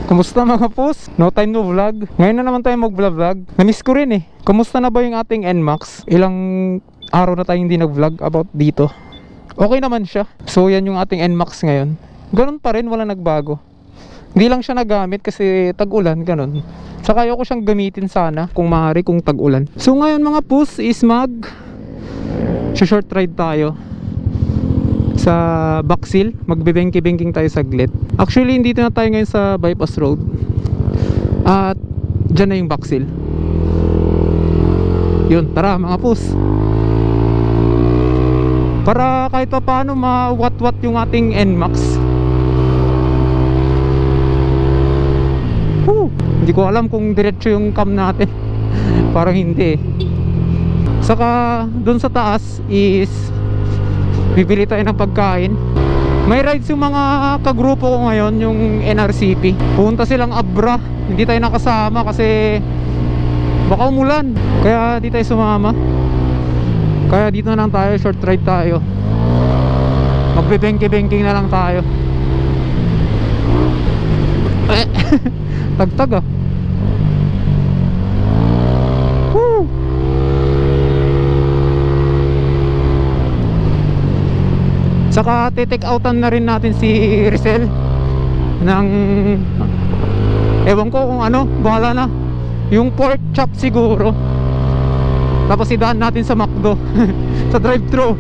Kumusta mga pus? No time no vlog. Ngayon na naman tayo mag-vlog. Namiss ko rin eh. Kumusta na ba yung ating NMAX? Ilang araw na tayong hindi nag-vlog about dito. Okay naman siya. So yan yung ating NMAX ngayon. Ganun pa rin, wala nagbago. Hindi lang siya nagamit kasi tag-ulan, ganun. Saka ayoko siyang gamitin sana kung maaari kung tag-ulan. So ngayon mga pus is short ride tayo sa Baksil. Magbe-bengke-bengking tayo saglit. Actually, dito na tayo ngayon sa bypass road. At dyan na yung Baksil. Yun, tara mga pus. Para kahit pa paano ma-wat-wat yung ating NMAX. Hindi ko alam kung diretso yung cam natin. Parang hindi. Saka dun sa taas is bibili tayo ng pagkain. May rides yung mga kagrupo ko ngayon, yung NRCP. Pupunta silang Abra. Hindi tayo nakasama kasi baka umulan. Kaya di tayo sumama. Kaya dito na lang tayo, short ride tayo. Magbe-bengke-bengking na lang tayo. Tagtag ah. Woo! Saka take outan na rin natin si Rizel ng ewan ko kung ano, bahala na. Yung pork chop siguro. Tapos idaan natin sa McDo. Sa drive-thru.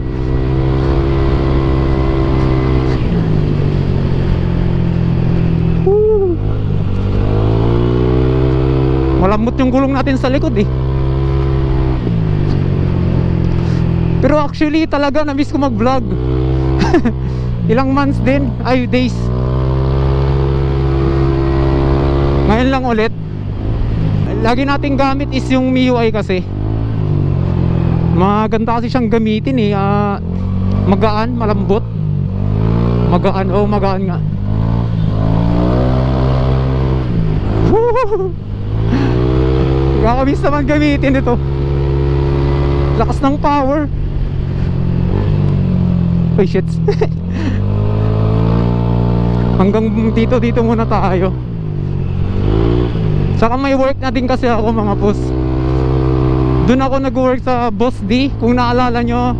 Malambot yung gulong natin sa likod eh. Pero actually talaga na-miss ko mag-vlog. Ilang months din, ay days. Ngayon lang ulit. Lagi nating gamit is yung MIUI kasi. Maganda kasi siyang gamitin eh. Magaan, malambot. Magaan, oh magaan nga. Nakakamiss naman gamitin ito. Lakas ng power. Ay shit. Hanggang dito muna tayo. Saka may work na din kasi ako mga boss. Doon ako nag-work sa Boss D. Kung naalala nyo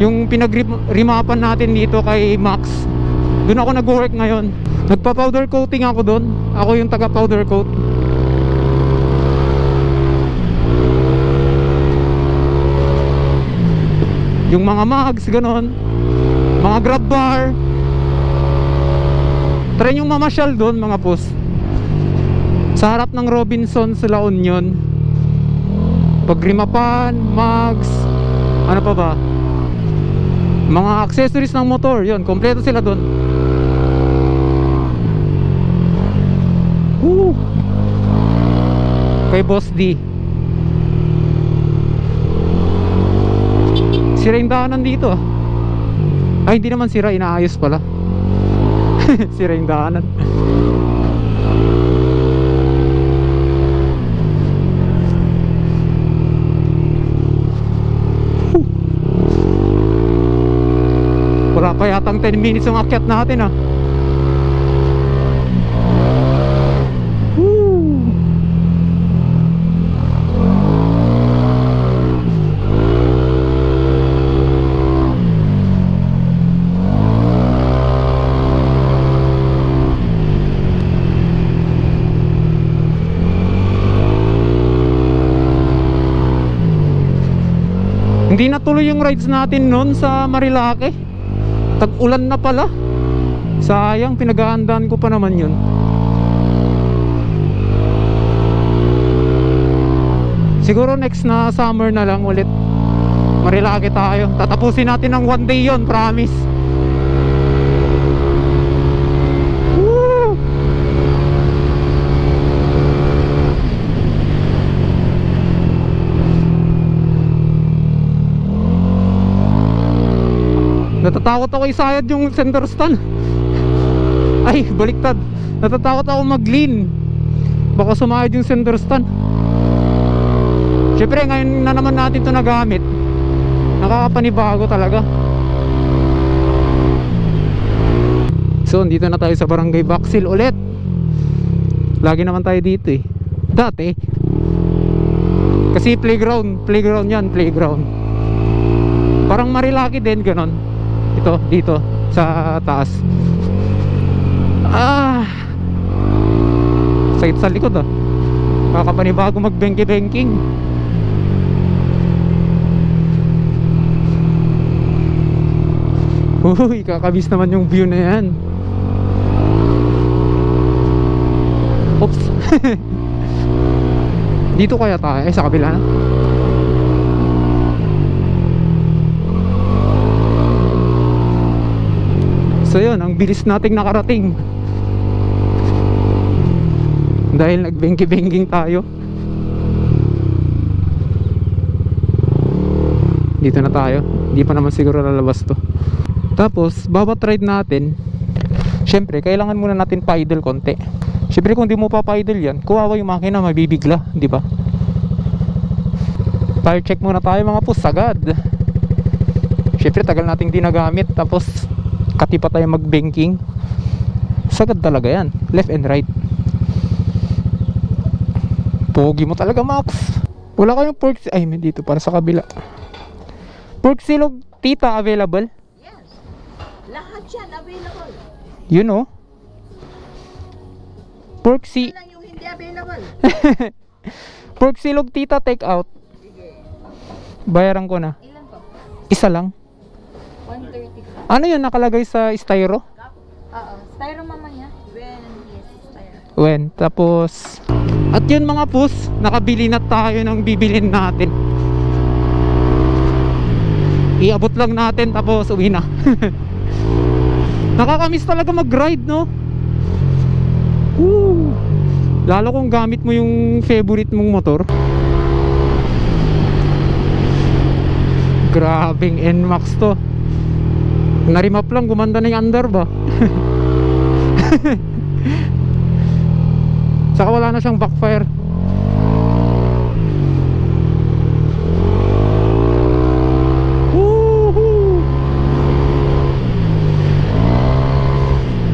yung pinag-remapan natin dito kay Max. Doon ako nag-work ngayon. Nagpa-powder coating ako doon. Ako yung taga-powder coat. Yung mga mags, ganon. Mga grab bar. Try yung mamasyal doon mga boss. Sa harap ng Robinsons La Union. Pagrimapan, mags, ano pa ba? Mga accessories ng motor, yun, kompleto sila doon. Kay Boss D. Sira yung daanan dito ah. Ay hindi naman sira, inaayos pala. Sira yung daanan. Wala pa yatang 10 minutes yung akyat natin ah. Hindi natuloy yung rides natin noon sa Marilake. Tag-ulan na pala. Sayang, pinaghahandaan ko pa naman yun. Siguro next na summer na lang ulit Marilake tayo. Tatapusin natin ng one day yon, promise. Woo! Natatakot ako isayad yung center stand. Ay, baliktad. Natatakot ako mag-lean. Baka sumayad yung center stand. Siyempre, ngayon na naman natin ito nagamit. Nakakapanibago talaga. So, dito na tayo sa Barangay Baksil ulit. Lagi naman tayo dito eh. Dati. Kasi playground yan, playground. Parang Marilaki din, ganon. Ito, dito, sa taas. Sakit sa likod ah. Kakapanibago mag-benki-benking. Uy, kakabis naman yung view na yan. Oops. Dito kaya tayo? Sa kabila na. So yun, ang bilis nating nakarating. Dahil nagbengi-benging tayo. Dito na tayo. Hindi pa naman siguro lalabas to. Tapos, bawat ride natin, syempre, kailangan muna natin pa-idle konti. Syempre, kung di mo pa pa-idle yan, kuwawa yung makina, mabibigla, di ba? Tire check muna tayo mga pus, sagad. Syempre, tagal nating di nagamit. Tapos, kati pa tayo mag-banking. Sagad talaga yan, left and right. Pogi mo talaga, Max. Wala kayong pork... Ay, may dito para sa kabila. Pork silog, tita, available? Yes. Lahat yan available. You know? Pork si... Ito lang yung hindi available. Pork silog, tita, take out. Sige. Bayaran ko na. Ilan po? Isa lang. 130. Ano yun nakalagay sa styro? Oo. Styro mama niya. When yes, styro. When, tapos... At yun mga pus, nakabili na tayo ng bibilin natin. Iabot lang natin tapos uwi na. Nakakamiss talaga mag-ride, no? Woo! Lalo kung gamit mo yung favorite mong motor. Grabing NMAX to. Narimap lang, gumanda na yung under ba? Saka wala na siyang backfire. Woohoo!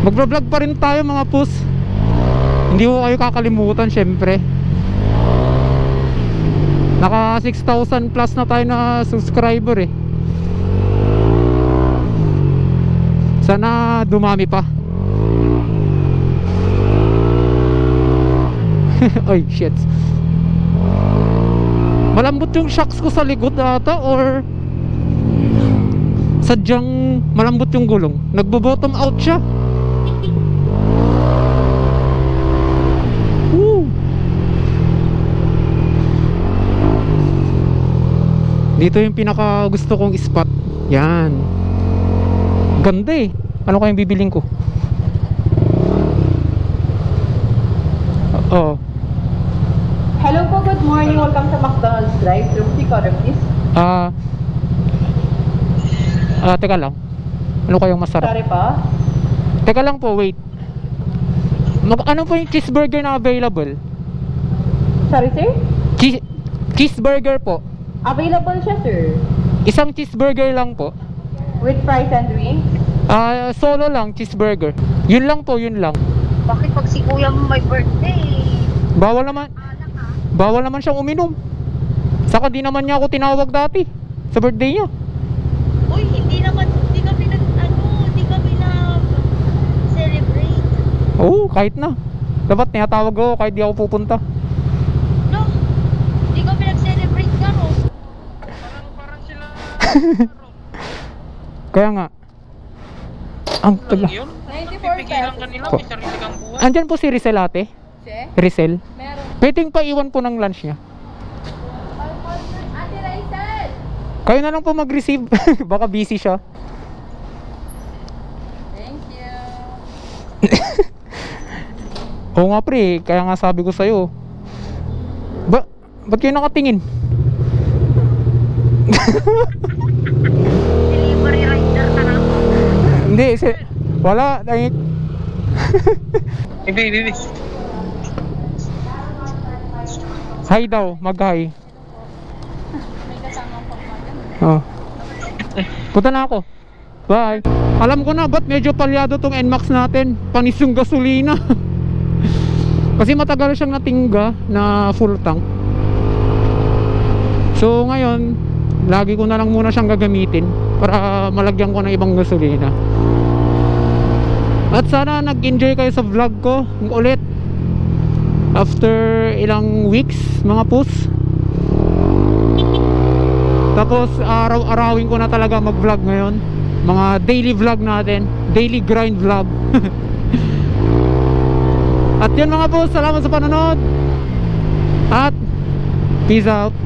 Magbablog pa rin tayo mga pus. Hindi ko kayo kakalimutan syempre. Naka 6,000 plus na tayo na subscriber eh. Sana dumami pa. Ay shit. Malambot yung shocks ko sa likod ata, or sadyang malambot yung gulong. Nagbo-bottom out siya. Woo! Dito yung pinaka gusto kong spot. Yan. Ganda eh. Ano kayang bibiling ko? Oo. Hello po, good morning. Welcome to McDonald's drive-thru. Pick order, please. Teka lang. Ano kayong masarap? Sorry pa. Teka lang po, wait. Ano po yung cheeseburger na available? Sorry, sir? Cheeseburger po. Available siya, sir. Isang cheeseburger lang po. With fries and drinks. Solo lang, cheeseburger. Yun lang po, yun lang. Bakit pag si kuya mo may birthday? Bawal naman siyang uminom. Saka di naman niya ako tinawag dati sa birthday niya. Uy, hindi kami celebrate. Oo, kahit na. Dapat tinatawag ako kahit di ako pupunta. No, hindi kami nag-celebrate ka, no? Parang sila. Kaya nga. Ang taga. 94 pesos. Kanila may sarili kang buhay. Andyan po si Rizel ate. Si? Rizel. Meron. Pwedeng paiwan po ng lunch niya. Ate Raizel! Kayo na lang po mag-receive. Baka busy siya. Thank you. Oo nga pre, kaya nga sabi ko sa'yo. Ba't kayo nakatingin? Delivery rider ka na. Hindi, wala. Baby. Hi daw, mag-hi. May kasamang pagmagan. Oh. Punta na ako. Bye. Alam ko na, ba't medyo palyado tong NMAX natin? Panis yung gasolina. Kasi matagal siyang natingga na full tank. So ngayon, lagi ko na lang muna siyang gagamitin para malagyan ko ng ibang gasolina. At sana nag-enjoy kayo sa vlog ko ulit after ilang weeks mga pus. Tapos araw-arawin ko na talaga mag-vlog ngayon. Mga daily vlog natin, daily grind vlog. At yun mga boss, salamat sa panonood. At peace out.